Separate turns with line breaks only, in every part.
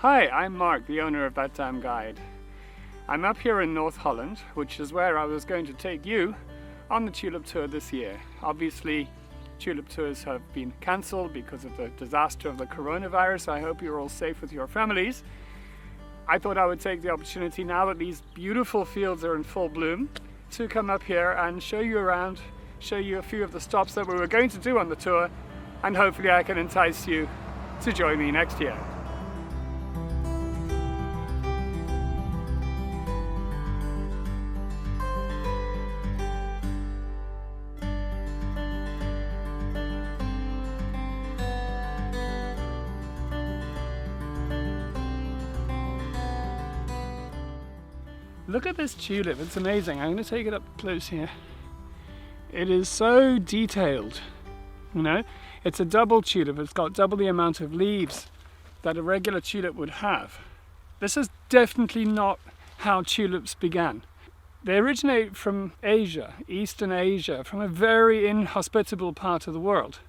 Hi, I'm Mark, the owner of That Damn Guide. I'm up here in North Holland, which is where I was going to take you on the tulip tour this year. Obviously, tulip tours have been cancelled because of the disaster of the coronavirus. I hope you're all safe with your families. I thought I would take the opportunity, now that these beautiful fields are in full bloom, to come up here and show you around, show you a few of the stops that we were going to do on the tour, and hopefully I can entice you to join me next year. Look at this tulip, it's amazing. I'm going to take it up close here. It is so detailed, you know. It's a double tulip, it's got double the amount of leaves that a regular tulip would have. This is definitely not how tulips began. They originate from Asia, Eastern Asia, from a very inhospitable part of the world,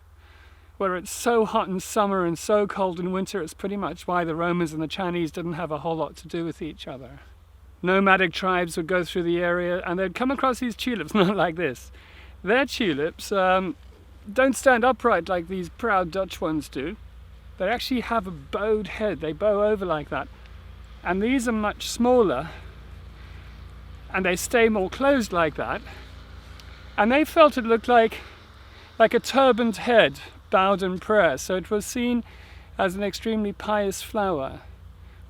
where it's so hot in summer and so cold in winter. It's pretty much why the Romans and the Chinese didn't have a whole lot to do with each other. Nomadic tribes would go through the area and they'd come across these tulips, not like this. Their tulips don't stand upright like these proud Dutch ones do. They actually have a bowed head, they bow over like that. And these are much smaller and they stay more closed like that. And they felt it looked like a turbaned head bowed in prayer. So it was seen as an extremely pious flower,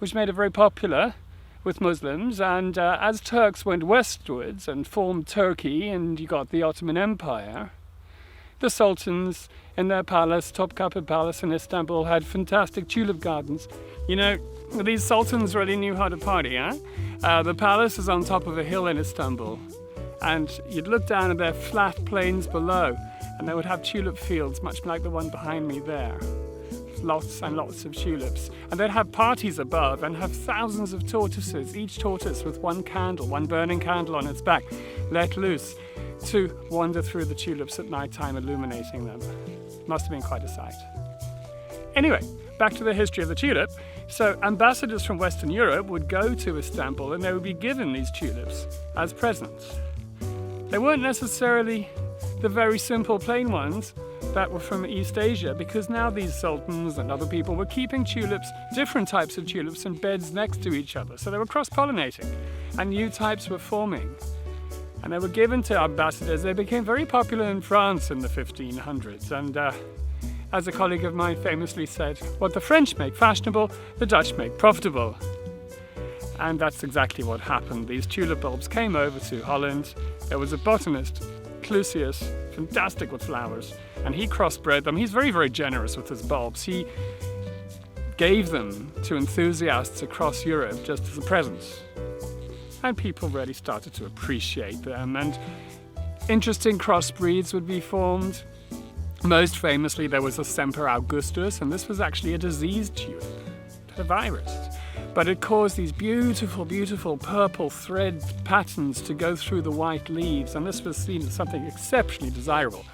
which made it very popular with Muslims, and as Turks went westwards and formed Turkey and you got the Ottoman Empire, the sultans in their palace, Topkapi Palace in Istanbul, had fantastic tulip gardens. You know, these sultans really knew how to party, huh? The palace is on top of a hill in Istanbul, and you'd look down at their flat plains below and they would have tulip fields much like the one behind me there. Lots and lots of tulips, and they'd have parties above and have thousands of tortoises, each tortoise with one burning candle on its back, let loose to wander through the tulips at night time, illuminating them. Must have been quite a sight. Anyway, back to the history of the tulip. So ambassadors from Western Europe would go to Istanbul and they would be given these tulips as presents. They weren't necessarily the very simple plain ones that were from East Asia, because now these sultans and other people were keeping tulips, different types of tulips, in beds next to each other. So they were cross-pollinating and new types were forming. And they were given to ambassadors. They became very popular in France in the 1500s. And as a colleague of mine famously said, what the French make fashionable, the Dutch make profitable. And that's exactly what happened. These tulip bulbs came over to Holland. There was a botanist, Clusius, fantastic with flowers, and he crossbred them. He's very, very generous with his bulbs. He gave them to enthusiasts across Europe just as a present. And people really started to appreciate them, and interesting crossbreeds would be formed. Most famously, there was a Semper Augustus, and this was actually a diseased tulip, a virus. But it caused these beautiful, beautiful purple thread patterns to go through the white leaves, and this was seen as something exceptionally desirable.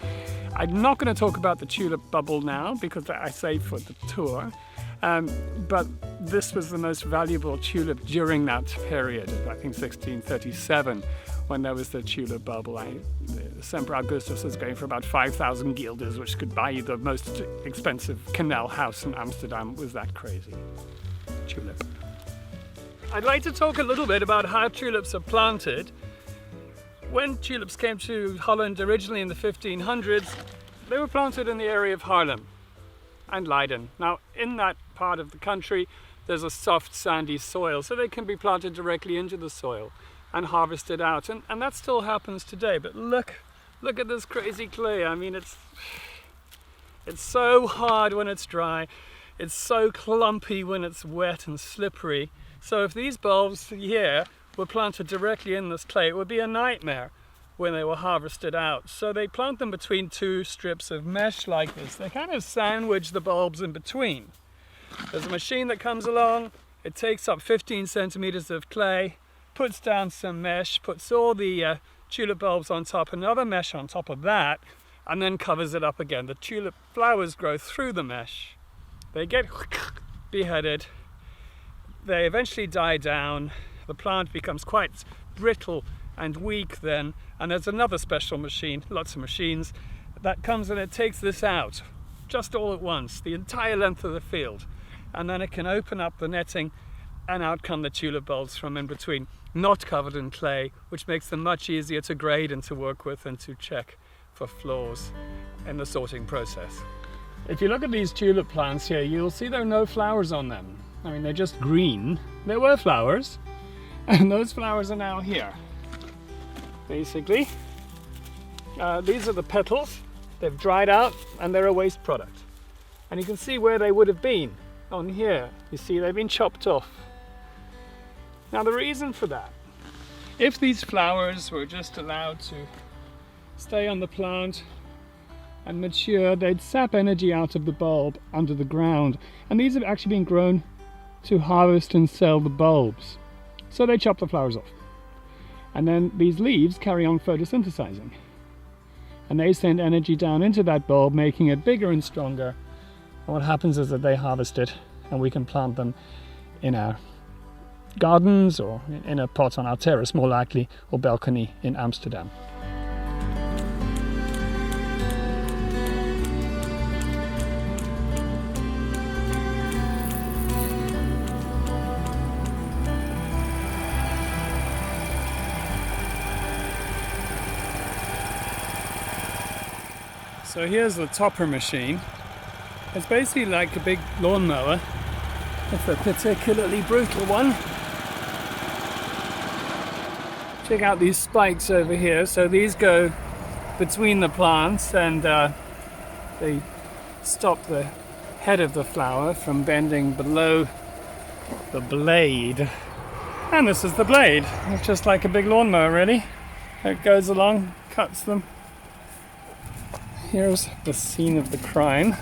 I'm not going to talk about the tulip bubble now because I saved for the tour, but this was the most valuable tulip during that period, I think 1637, when there was the tulip bubble. The Semper Augustus was going for about 5,000 guilders, which could buy you the most expensive canal house in Amsterdam. It was that crazy. Tulip. I'd like to talk a little bit about how tulips are planted. When tulips came to Holland originally in the 1500s, they were planted in the area of Haarlem and Leiden. Now, in that part of the country, there's a soft, sandy soil, so they can be planted directly into the soil and harvested out. And that still happens today. But look at this crazy clay. I mean, it's so hard when it's dry. It's so clumpy when it's wet and slippery. So if these bulbs here were planted directly in this clay, it would be a nightmare when they were harvested out. So they plant them between two strips of mesh like this. They kind of sandwich the bulbs in between. There's a machine that comes along, it takes up 15 centimeters of clay, puts down some mesh, puts all the tulip bulbs on top, another mesh on top of that, and then covers it up again. The tulip flowers grow through the mesh. They get beheaded, they eventually die down. The plant becomes quite brittle and weak then, and there's another special machine, lots of machines, that comes and it takes this out just all at once, the entire length of the field, and then it can open up the netting and out come the tulip bulbs from in between, not covered in clay, which makes them much easier to grade and to work with and to check for flaws in the sorting process. If you look at these tulip plants here, you'll see there are no flowers on them. I mean, they're just green. There were flowers, and those flowers are now here. Basically, these are the petals. They've dried out and they're a waste product. And you can see where they would have been on here. You see, they've been chopped off. Now the reason for that, if these flowers were just allowed to stay on the plant and mature, they'd sap energy out of the bulb under the ground. And these have actually been grown to harvest and sell the bulbs. So they chop the flowers off. And then these leaves carry on photosynthesizing. And they send energy down into that bulb, making it bigger and stronger. And what happens is that they harvest it and we can plant them in our gardens or in a pot on our terrace, more likely, or balcony in Amsterdam. So here's the topper machine. It's basically like a big lawnmower. It's a particularly brutal one. Check out these spikes over here. So these go between the plants and they stop the head of the flower from bending below the blade. And this is the blade. It's just like a big lawnmower, really. It goes along, cuts them. Here's the scene of the crime.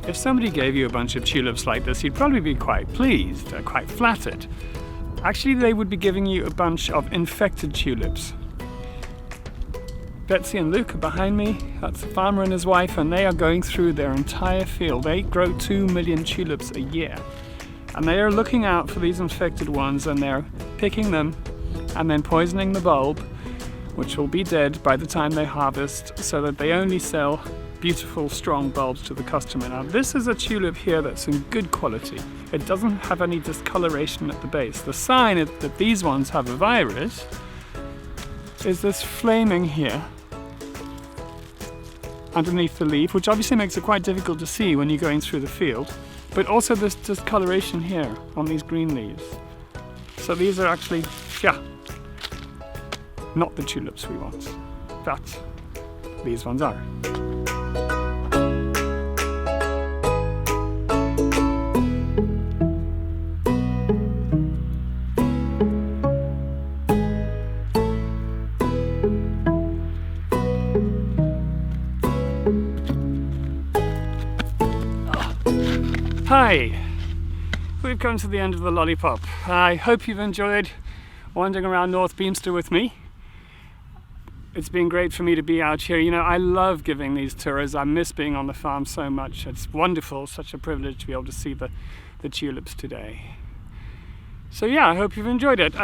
If somebody gave you a bunch of tulips like this, you'd probably be quite pleased, quite flattered. Actually, they would be giving you a bunch of infected tulips. Betsy and Luke are behind me. That's the farmer and his wife, and they are going through their entire field. They grow 2 million tulips a year. And they are looking out for these infected ones, and they're picking them and then poisoning the bulb, which will be dead by the time they harvest, so that they only sell beautiful, strong bulbs to the customer. Now, this is a tulip here that's in good quality. It doesn't have any discoloration at the base. The sign that these ones have a virus is this flaming here underneath the leaf, which obviously makes it quite difficult to see when you're going through the field, but also this discoloration here on these green leaves. So these are actually, not the tulips we want, but these ones are. Hi! We've come to the end of the lollipop. I hope you've enjoyed wandering around North Beemster with me. It's been great for me to be out here. You know, I love giving these tours. I miss being on the farm so much. It's wonderful, such a privilege to be able to see the tulips today. So yeah, I hope you've enjoyed it.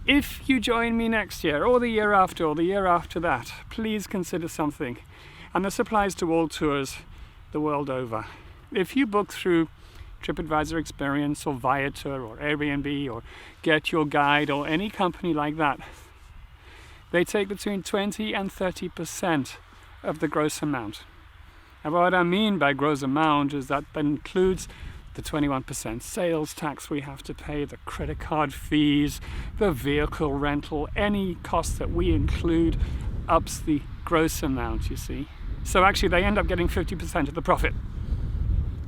If you join me next year, or the year after, or the year after that, please consider something. And this applies to all tours the world over. If you book through TripAdvisor Experience or Viator or Airbnb or Get Your Guide or any company like that, they take between 20 and 30% of the gross amount. And what I mean by gross amount is that includes the 21% sales tax we have to pay, the credit card fees, the vehicle rental, any cost that we include ups the gross amount, you see. So actually they end up getting 50% of the profit.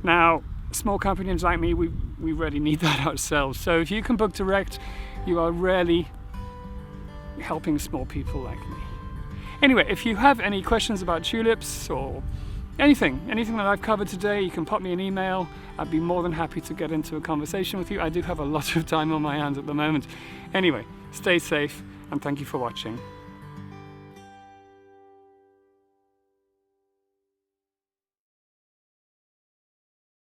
Now, small companies like me, we really need that ourselves. So if you can book direct, you are really helping small people like me. Anyway, if you have any questions about tulips or anything that I've covered today, you can pop me an email. I'd be more than happy to get into a conversation with you. I do have a lot of time on my hands at the moment. Anyway, stay safe and thank you for watching.